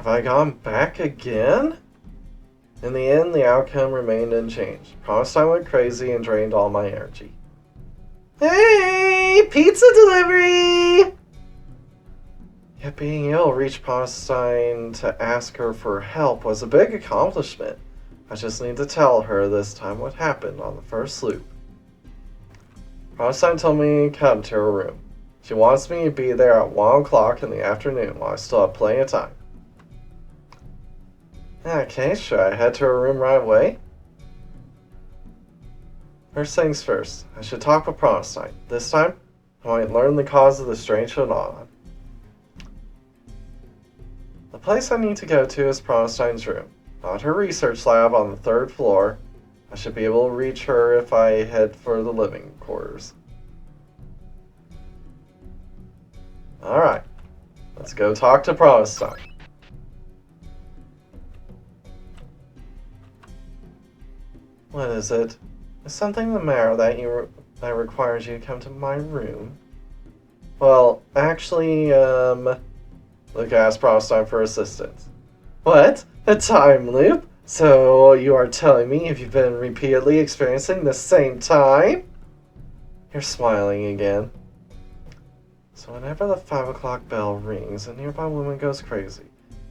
Have I gone back again? In the end, the outcome remained unchanged. Palestine went crazy and drained all my energy. Hey! Pizza delivery! Yet being able to reach Palestine to ask her for help was a big accomplishment. I just need to tell her this time what happened on the first loop. Palestine told me to come to her room. She wants me to be there at 1 o'clock in the afternoon while I still have plenty of time. Okay, should I head to her room right away? First things first, I should talk with Palestine. This time, I might learn the cause of the strange phenomenon. The place I need to go to is Palestine's room, not her research lab on the 3rd floor. I should be able to reach her if I head for the living quarters. Alright, let's go talk to Palestine. What is it? Is something the matter that requires you to come to my room? Well, actually, Luke asked Palestine for assistance. What? A time loop? So you are telling me if you've been repeatedly experiencing the same time? You're smiling again. So whenever the 5 o'clock bell rings, a nearby woman goes crazy.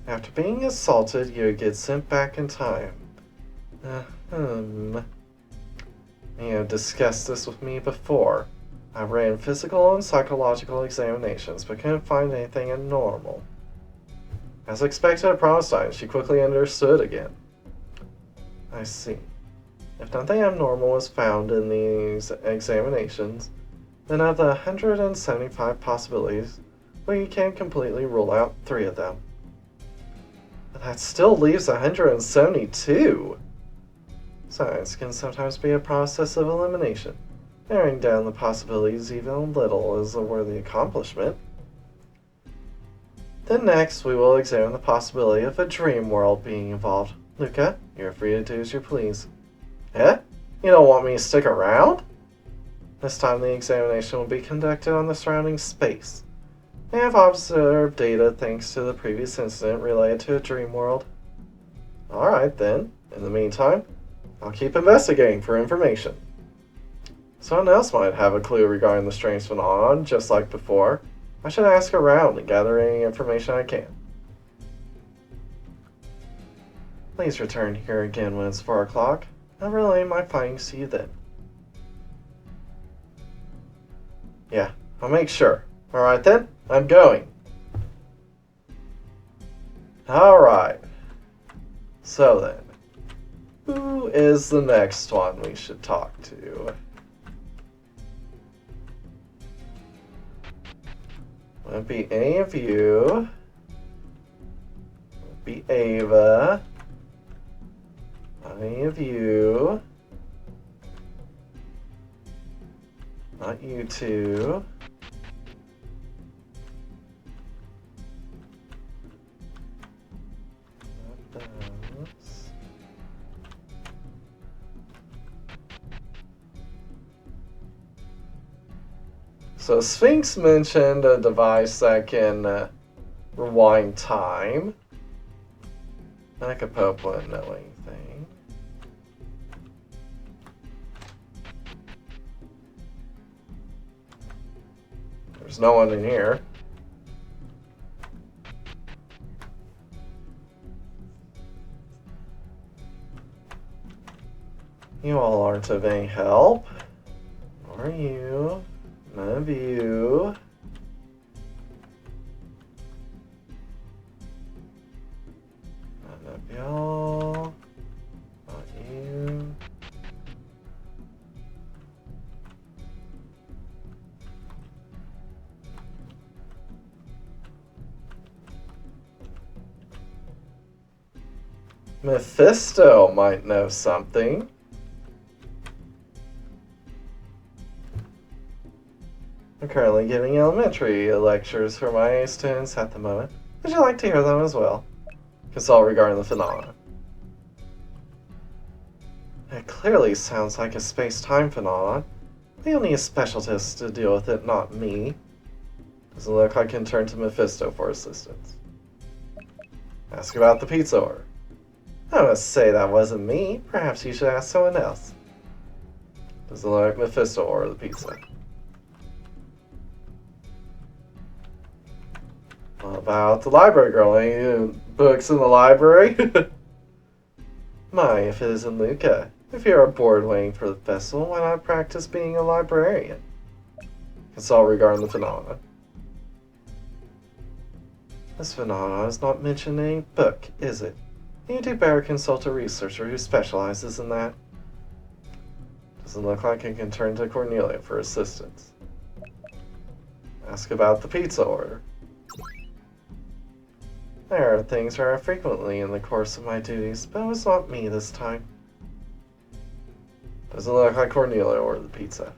After being assaulted, you get sent back in time. You have discussed this with me before. I ran physical and psychological examinations, but couldn't find anything abnormal. As expected at Palestine, she quickly understood again. I see. If nothing abnormal was found in these examinations, then of the 175 possibilities, we can completely rule out 3 of them. But that still leaves 172! Science can sometimes be a process of elimination. Narrowing down the possibilities even a little is a worthy accomplishment. Then next, we will examine the possibility of a dream world being involved. Luca, you're free to do as you please. Eh? You don't want me to stick around? This time the examination will be conducted on the surrounding space. I have observed data thanks to the previous incident related to a dream world. Alright then, in the meantime, I'll keep investigating for information. Someone else might have a clue regarding the strange phenomenon, just like before. I should ask around and gather any information I can. Please return here again when it's 4 o'clock. I'll relay my findings to you then. Yeah, I'll make sure. Alright then, I'm going. Alright. So then. Who is the next one we should talk to? Won't be any of you. Won't be Ava. Not any of you. Not you two. Not those. So Sphinx mentioned a device that can rewind time. Pope wouldn't know anything. There's no one in here. You all aren't of any help. Nor are you. None of you. None of y'all. Not you. Mephisto might know something. I'm currently giving elementary lectures for my students at the moment. Would you like to hear them as well? Consult regarding the phenomenon. It clearly sounds like a space-time phenomenon. You'll need a specialist to deal with it, not me. Doesn't look like I can turn to Mephisto for assistance. Ask about the pizza order. I must say that wasn't me. Perhaps you should ask someone else. Does it look like Mephisto ordered the pizza? What about the library girl? Any books in the library? My, if it isn't Luca. If you're bored waiting for the festival, why not practice being a librarian? Consult regarding the phenomena. This phenomenon is not mentioned in any book, is it? You do better consult a researcher who specializes in that. Doesn't look like I can turn to Cornelia for assistance. Ask about the pizza order. There are things very frequently in the course of my duties, but it was not me this time. Doesn't look like Cornelia ordered the pizza.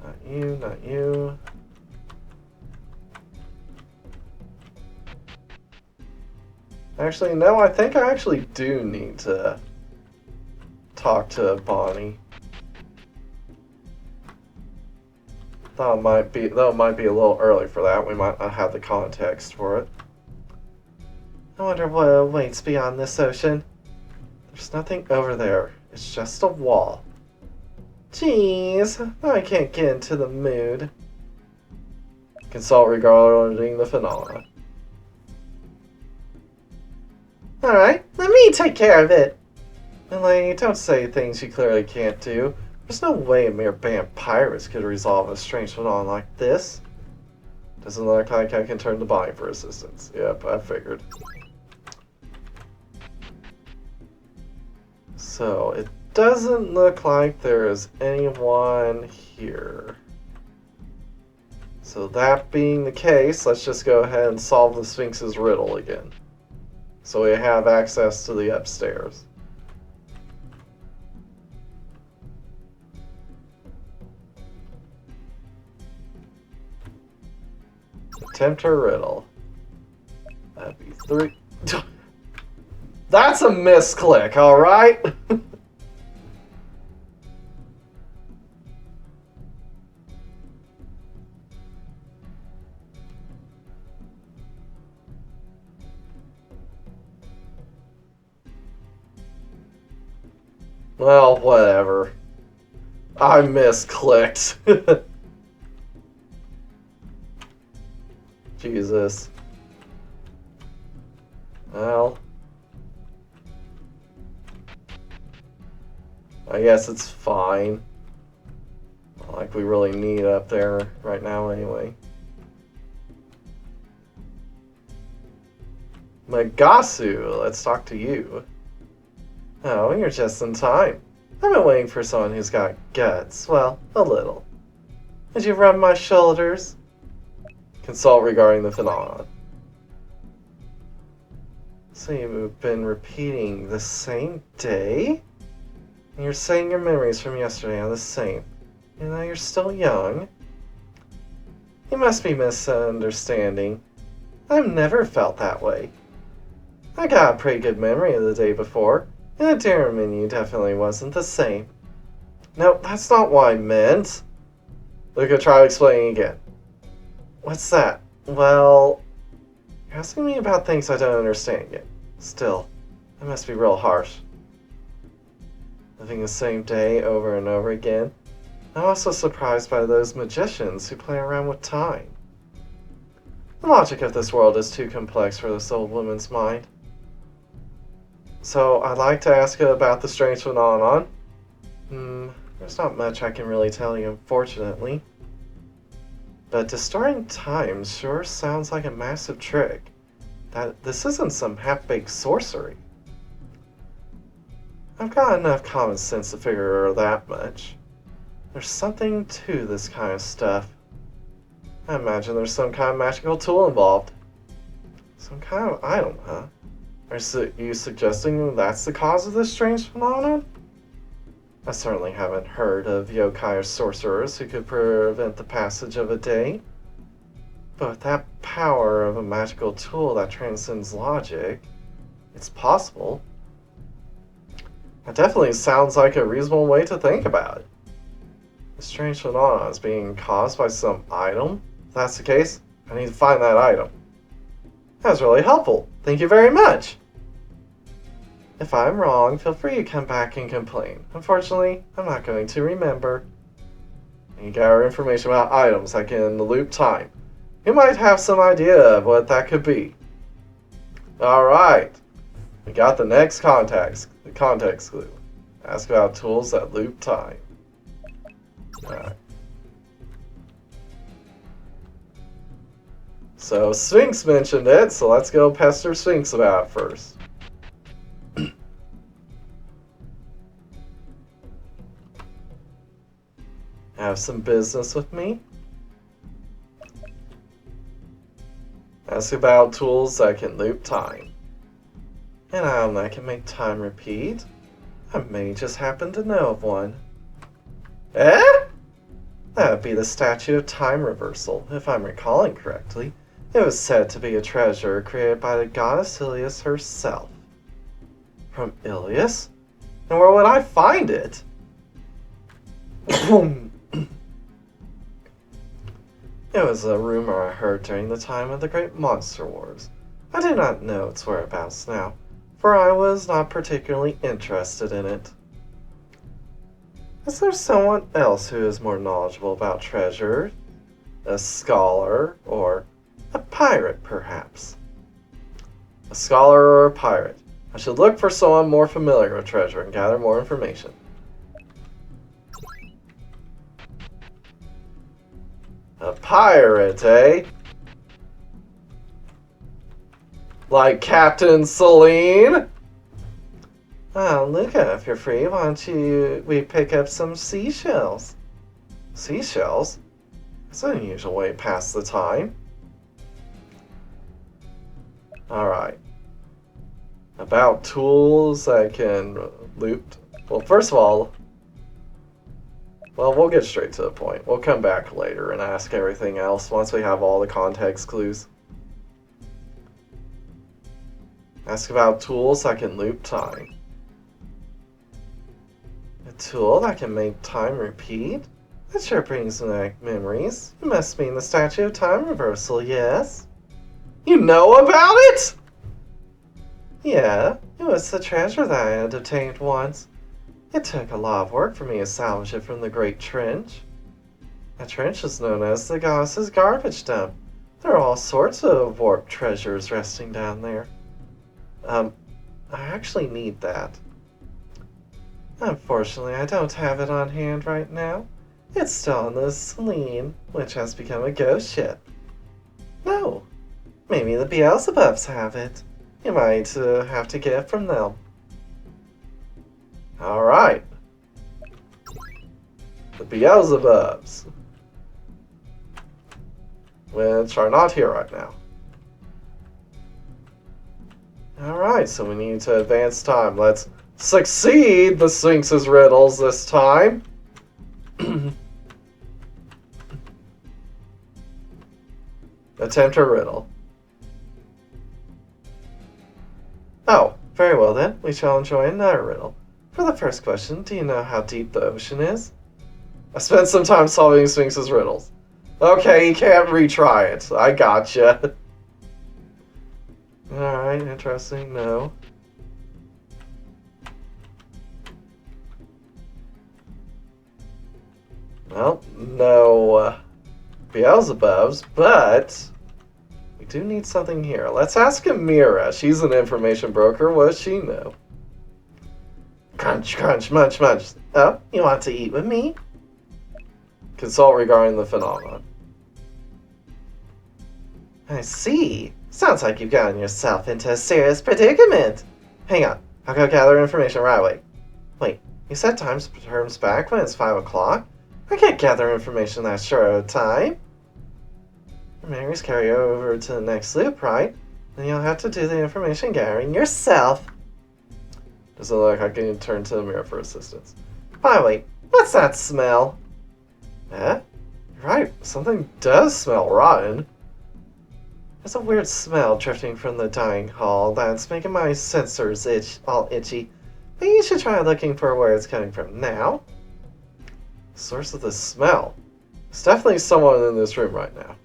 Not you, not you. Actually, no, I think I actually do need to talk to Bonnie. Though it might be a little early for that. We might not have the context for it. I wonder what awaits beyond this ocean. There's nothing over there. It's just a wall. Jeez, I can't get into the mood. Consult regarding the phenomena. Alright, let me take care of it. Milady, don't say things you clearly can't do. There's no way a mere band of pirates could resolve a strange phenomenon like this. Doesn't look like I can turn to Bonnie for assistance. Yep, I figured. So, it doesn't look like there is anyone here. So that being the case, let's just go ahead and solve the Sphinx's riddle again. So we have access to the upstairs. Attempt a riddle. That'd be 3. That's a misclick, alright? Well, whatever. I misclicked. Jesus. Well. I guess it's fine. Not like we really need up there right now anyway. Masasu, let's talk to you. Oh, you're just in time. I've been waiting for someone who's got guts. Well, a little. Did you rub my shoulders? Consult regarding the phenomenon. So you've been repeating the same day? And you're saying your memories from yesterday are the same. You know, you're still young. You must be misunderstanding. I've never felt that way. I got a pretty good memory of the day before. And the dinner menu definitely wasn't the same. No, that's not what I meant. Luca, try explaining again. What's that? Well, you're asking me about things I don't understand yet. Still, that must be real harsh. Living the same day over and over again. I'm also surprised by those magicians who play around with time. The logic of this world is too complex for this old woman's mind. So, I'd like to ask you about the strange phenomenon. There's not much I can really tell you, unfortunately. But distorting time sure sounds like a massive trick. This isn't some half-baked sorcery. I've got enough common sense to figure that much. There's something to this kind of stuff. I imagine there's some kind of magical tool involved. Some kind of item, huh? Are you suggesting that's the cause of this strange phenomenon? I certainly haven't heard of yokai or sorcerers who could prevent the passage of a day. But with that power of a magical tool that transcends logic, it's possible. That definitely sounds like a reasonable way to think about it. The strange phenomenon is being caused by some item that's the case, I need to find that item. That was really helpful. Thank you very much. If I'm wrong, feel free to come back and complain. Unfortunately, I'm not going to remember. You gather information about items that can loop time. You might have some idea of what that could be. Alright. We got the next context clue. Ask about tools that loop time. Alright. So Sphinx mentioned it, so let's go pester Sphinx about it first. Have some business with me? Ask about tools that can loop time. An item that can make time repeat? I may just happen to know of one. Eh? That would be the statue of time reversal, if I'm recalling correctly. It was said to be a treasure created by the goddess Ilias herself. From Ilias? And where would I find it? It was a rumor I heard during the time of the Great Monster Wars. I do not know its whereabouts now, for I was not particularly interested in it. Is there someone else who is more knowledgeable about treasure? A scholar, or a pirate, perhaps? A scholar or a pirate. I should look for someone more familiar with treasure and gather more information. A pirate, eh? Like Captain Celine? Oh, Luca, if you're free, why don't we pick up some seashells? Seashells? That's an unusual way to pass the time. Alright. About tools that can loop. Well, first of all, we'll get straight to the point. We'll come back later and ask everything else once we have all the context clues. Ask about tools that can loop time. A tool that can make time repeat? That sure brings back memories. You must mean the statue of time reversal, yes? You know about it? Yeah, it was the treasure that I had obtained once. It took a lot of work for me to salvage it from the Great Trench. That trench is known as the goddess's garbage dump. There are all sorts of warped treasures resting down there. I actually need that. Unfortunately, I don't have it on hand right now. It's still on the Celine, which has become a ghost ship. No, maybe the Beelzebubs have it. You might have to get it from them. Alright. The Beelzebubs. Which are not here right now. Alright, so we need to advance time. Let's succeed the Sphinx's riddles this time. Attempt a riddle. Oh, very well then. We shall enjoy another riddle. For the first question, do you know how deep the ocean is? I spent some time solving Sphinx's riddles. Okay, you can't retry it. I gotcha. Alright, interesting. No. Well, no Beelzebubs, but we do need something here. Let's ask Amira. She's an information broker. What does she know? Crunch, crunch, munch, munch. Oh, you want to eat with me? Consult regarding the phenomenon. I see. Sounds like you've gotten yourself into a serious predicament. Hang on. I'll go gather information right away. Wait, you said time turns back when it's 5 o'clock? I can't gather information that short of time. Your memories carry over to the next loop, right? Then you'll have to do the information gathering yourself. Doesn't look like I can turn to the mirror for assistance. By the way, what's that smell? Eh? You're right, something does smell rotten. There's a weird smell drifting from the dining hall that's making my sensors all itchy. But you should try looking for where it's coming from now. Source of the smell. There's definitely someone in this room right now.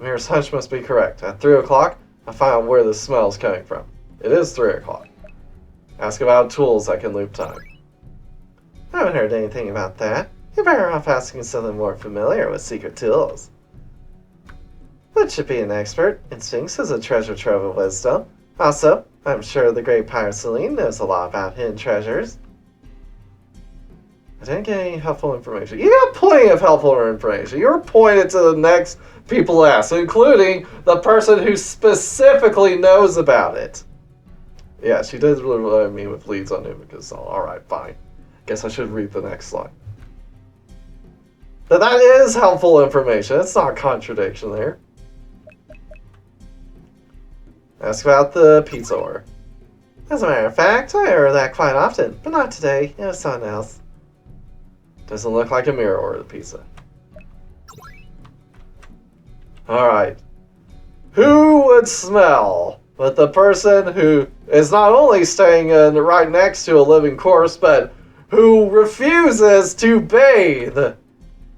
Mirror's hunch must be correct. At 3 o'clock, I find out where the smell is coming from. It is 3 o'clock. Ask about tools that can loop time. I haven't heard anything about that. You're better off asking something more familiar with secret tools. Wood should be an expert. Instincts is a treasure trove of wisdom. Also, I'm sure the great pirate Celine knows a lot about hidden treasures. I didn't get any helpful information. You got plenty of helpful information. You were pointed to the next people asked, including the person who specifically knows about it. Yeah, she did rely me with leads on Numica's. Alright, fine. Guess I should read the next line. But that is helpful information. It's not a contradiction there. Ask about the pizza order. As a matter of fact, I order that quite often, but not today. It was someone else. Doesn't look like a mirror ordered pizza. Alright. Who would smell with the person who is not only staying right next to a living corpse, but who refuses to bathe?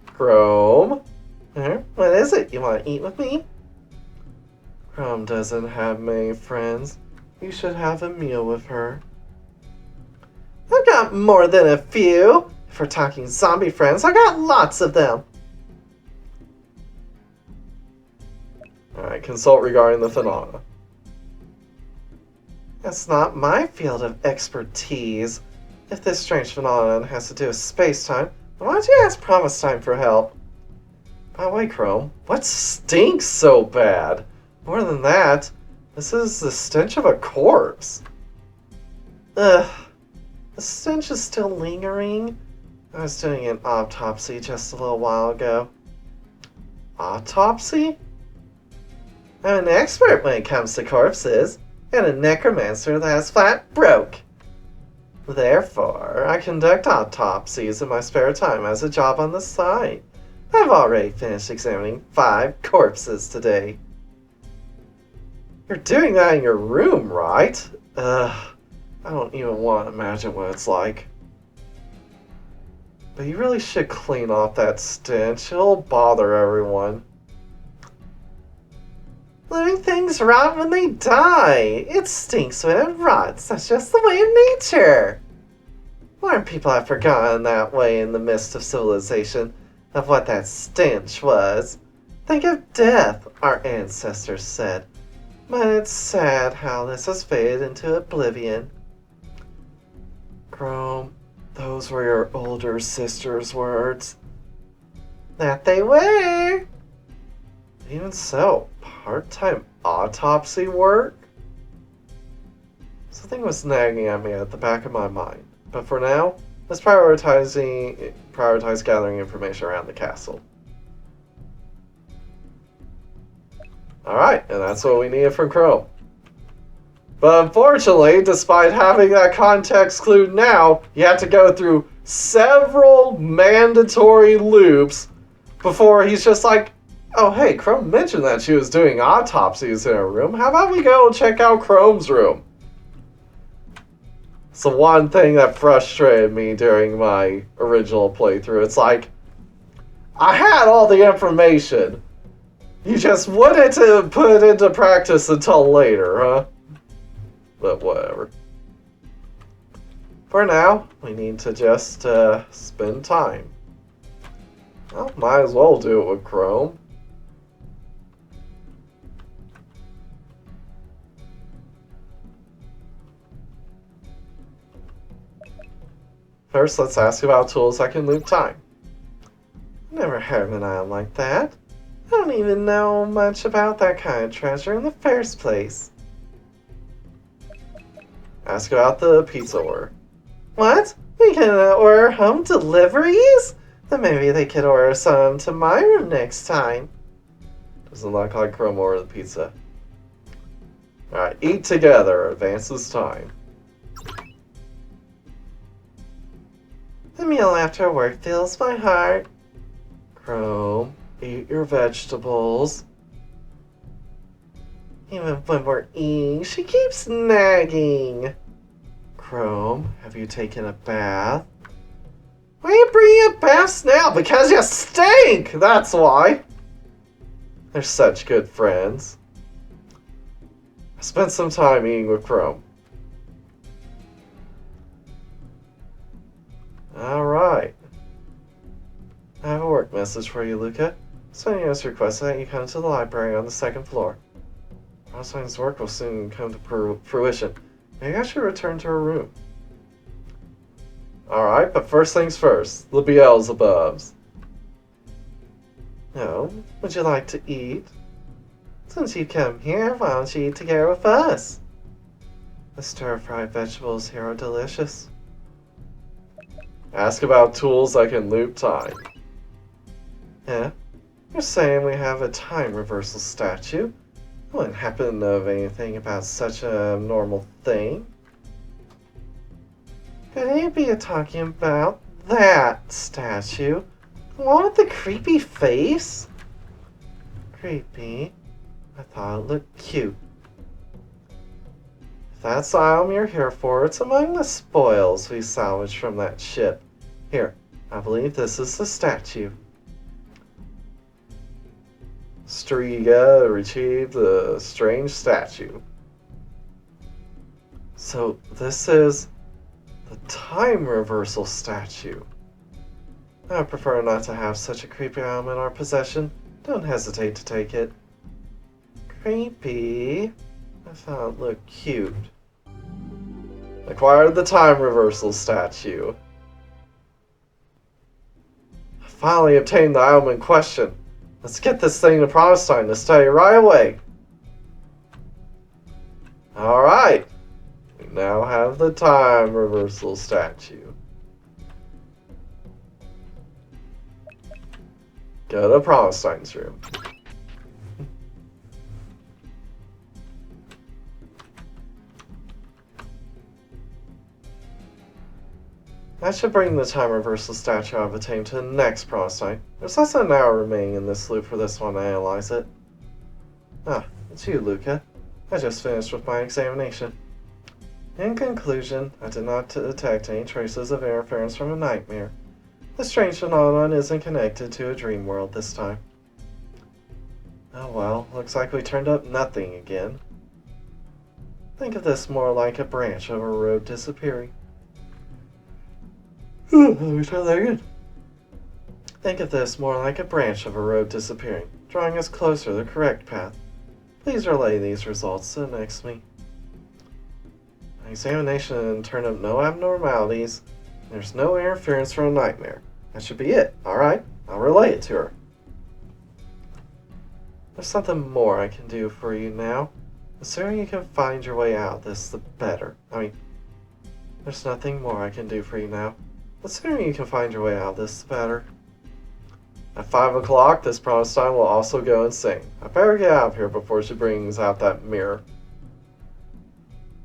Chrome. What is it? You want to eat with me? Chrome doesn't have many friends. You should have a meal with her. I've got more than a few. If we're talking zombie friends, I got lots of them. Alright, consult regarding the phenomena. That's not my field of expertise. If this strange phenomenon has to do with space-time, then why don't you ask Promise Time for help? By the way, Chrome, what stinks so bad? More than that, this is the stench of a corpse. Ugh, the stench is still lingering. I was doing an autopsy just a little while ago. Autopsy? I'm an expert when it comes to corpses, and a necromancer that is flat broke. Therefore, I conduct autopsies in my spare time as a job on the side. I've already finished examining 5 corpses today. You're doing that in your room, right? I don't even want to imagine what it's like. But you really should clean off that stench. It'll bother everyone. Living things rot when they die. It stinks when it rots. That's just the way of nature. Modern people have forgotten that way in the midst of civilization of what that stench was. Think of death, our ancestors said. But it's sad how this has faded into oblivion. Chrome, those were your older sister's words. That they were. Even so, part-time autopsy work? Something was nagging at me at the back of my mind. But for now, let's prioritize gathering information around the castle. Alright, and that's what we needed from Chrome. But unfortunately, despite having that context clue now, you have to go through several mandatory loops before he's just like, oh hey, Chrome mentioned that she was doing autopsies in her room. How about we go check out Chrome's room? It's the one thing that frustrated me during my original playthrough. It's like, I had all the information. You just wanted to put it into practice until later, huh? But whatever. For now, we need to just spend time. Well, might as well do it with Chrome. First, let's ask about tools that can loop time. Never heard of an item like that. I don't even know much about that kind of treasure in the first place. Ask about the pizza order. What? We can order home deliveries? Then maybe they could order some to my room next time. Doesn't look like Chrome ordered the pizza. Alright, eat together. Advances time. The meal after work fills my heart. Chrome, eat your vegetables. Even when we're eating, she keeps nagging. Chrome, have you taken a bath? Why are you bringing up baths now? Because you stink! That's why. They're such good friends. I spent some time eating with Chrome. Alright. I have a work message for you, Luca. Sending us requesting that you come to the library on the 2nd floor. Rosalind's work will soon come to fruition. Maybe I should return to her room. Alright, but first things first. The Beelzebubs. No, would you like to eat? Since you come here, why don't you eat together with us? The stir-fried vegetables here are delicious. Ask about tools that can loop time. Yeah? You're saying we have a time reversal statue? I wouldn't happen to know anything about such a normal thing. Could you be talking about that statue? The one with the creepy face? Creepy? I thought it looked cute. If that's the item you're here for, it's among the spoils we salvaged from that ship. Here, I believe this is the statue. Striga retrieved the strange statue. So this is the time reversal statue. I prefer not to have such a creepy item in our possession. Don't hesitate to take it. Creepy? I thought it looked cute. Acquired the time reversal statue. I finally obtained the item in question. Let's get this thing to Pristin to study right away. Alright. We now have the time reversal statue. Go to Pristin's room. I should bring the time reversal statue I've obtained to the next Pristin. There's less than an hour remaining in this loop for this one to analyze it. Ah, it's you, Luca. I just finished with my examination. In conclusion, I did not detect any traces of interference from a nightmare. The strange phenomenon isn't connected to a dream world this time. Oh well, looks like we turned up nothing again. Think of this more like a branch of a road disappearing. Let me try that again. Think of this more like a branch of a road disappearing, drawing us closer to the correct path. Please relay these results to the next me. My examination turned up no abnormalities. There's no interference from a nightmare. That should be it. Alright, I'll relay it to her. There's something more I can do for you now. The sooner you can find your way out of this, the better. There's nothing more I can do for you now. The sooner you can find your way out of this, the better. At 5 o'clock, this Pristin will also go insane. I better get out of here before she brings out that mirror.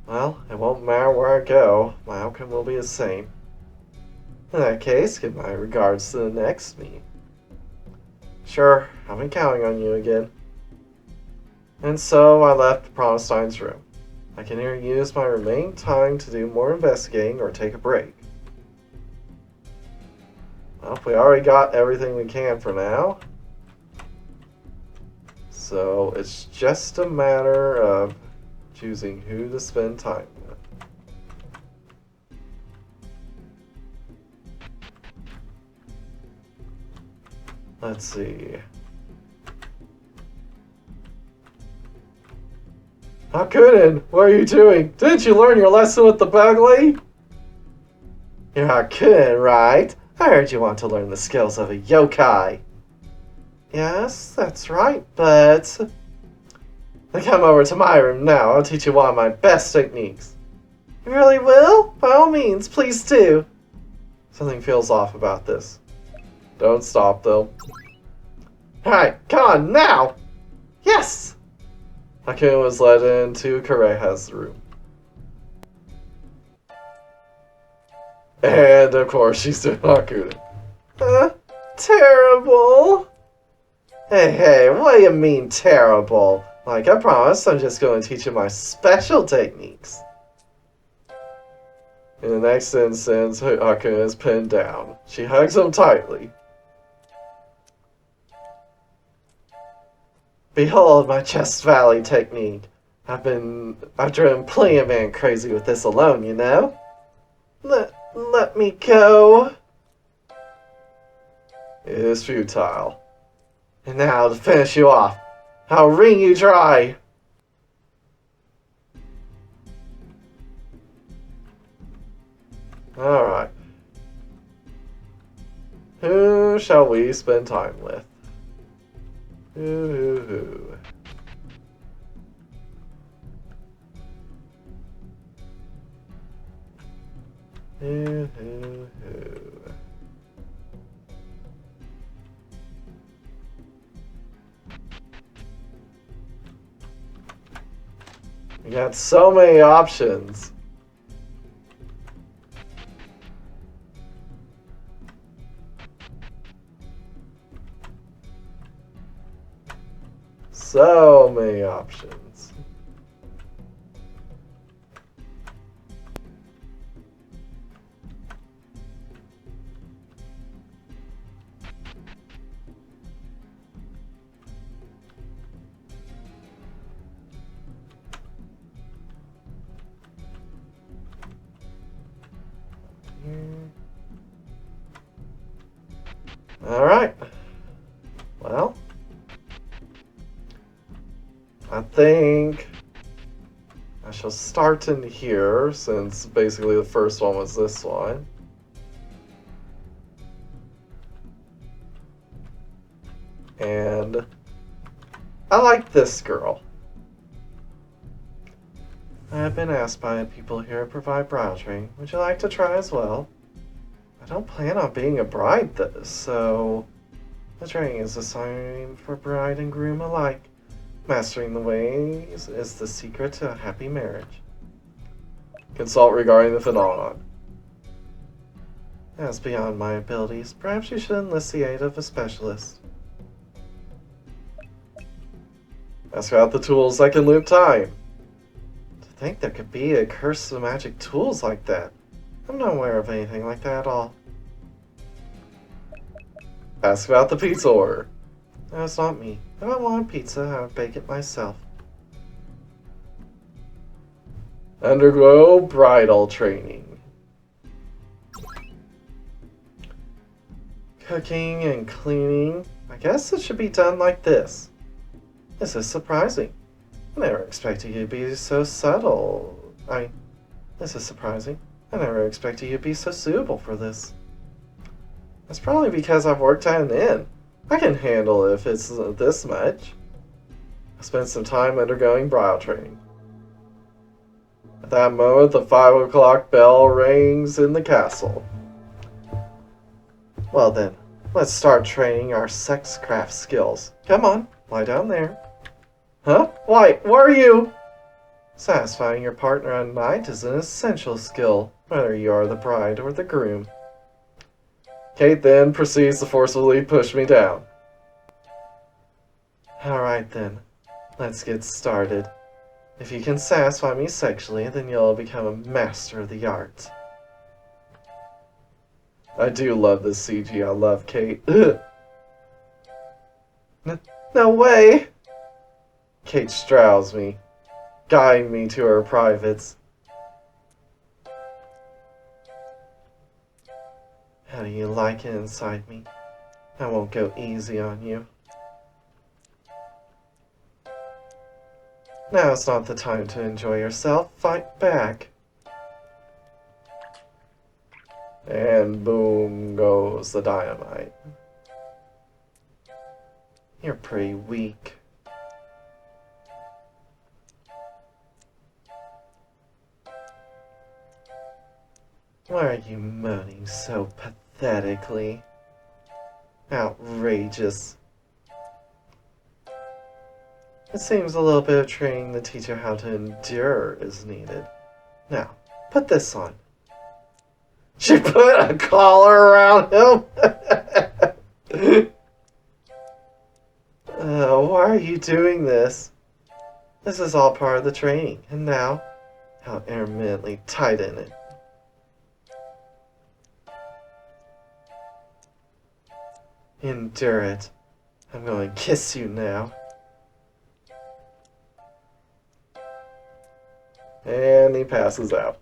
Well, it won't matter where I go. My outcome will be the same. In that case, give my regards to the next me. Sure, I've been counting on you again. And so I left Pristin's room. I can either use my remaining time to do more investigating or take a break. Well, we already got everything we can for now. So it's just a matter of choosing who to spend time with. Let's see. Hakunin, what are you doing? Didn't you learn your lesson with the bug lady? You're Hakunin, right? I heard you want to learn the skills of a yokai. Yes, that's right, but... Then come over to my room now. I'll teach you one of my best techniques. You really will? By all means, please do. Something feels off about this. Don't stop, though. Alright, come on, now! Yes! Hakunin was led into Kareha's room. And, of course, she's doing Hakunin. Terrible! Hey, what do you mean, terrible? Like, I promise, I'm just going to teach you my special techniques. In the next instance, Hakunin is pinned down. She hugs him tightly. Behold my chest valley technique. I've driven plenty of man crazy with this alone, you know? Let me go. It is futile. And now to finish you off, I'll wring you dry. Alright. Who shall we spend time with? Who? We got so many options. So many options. Alright. Well, I think I shall start in here, since basically the first one was this one. And I like this girl. I have been asked by people here to provide bridal training. Would you like to try as well? I don't plan on being a bride, though, so the training is assigned for bride and groom alike. Mastering the ways is the secret to a happy marriage. Consult regarding the phenomenon. As beyond my abilities, perhaps you should enlist the aid of a specialist. Ask about the tools that can loop time. To think there could be a curse of magic tools like that. I'm not aware of anything like that at all. Ask about the pizza order. No, it's not me. If I want pizza, I would bake it myself. Undergo bridal training. Cooking and cleaning. I guess it should be done like this. This is surprising. I never expected you to be so subtle. This is surprising. I never expected you to be so suitable for this. That's probably because I've worked at an inn. I can handle it if it's this much. I spent some time undergoing bridal training. At that moment, the 5 o'clock bell rings in the castle. Well then, let's start training our sexcraft skills. Come on, lie down there. Huh? Why, where are you? Satisfying your partner at night is an essential skill, whether you are the bride or the groom. Kate then proceeds to forcefully push me down. Alright then, let's get started. If you can satisfy me sexually, then you'll become a master of the art. I do love this CG. I love Kate. No way! Kate straddles me, guiding me to her privates. How do you like it inside me? I won't go easy on you. Now it's not the time to enjoy yourself. Fight back. And boom goes the dynamite. You're pretty weak. Why are you moaning so pathetically? Outrageous. It seems a little bit of training to teach you how to endure is needed. Now, put this on. She put a collar around him? Why are you doing this? This is all part of the training, and now, how intermittently tighten it. Endure it. I'm going to kiss you now. And he passes out.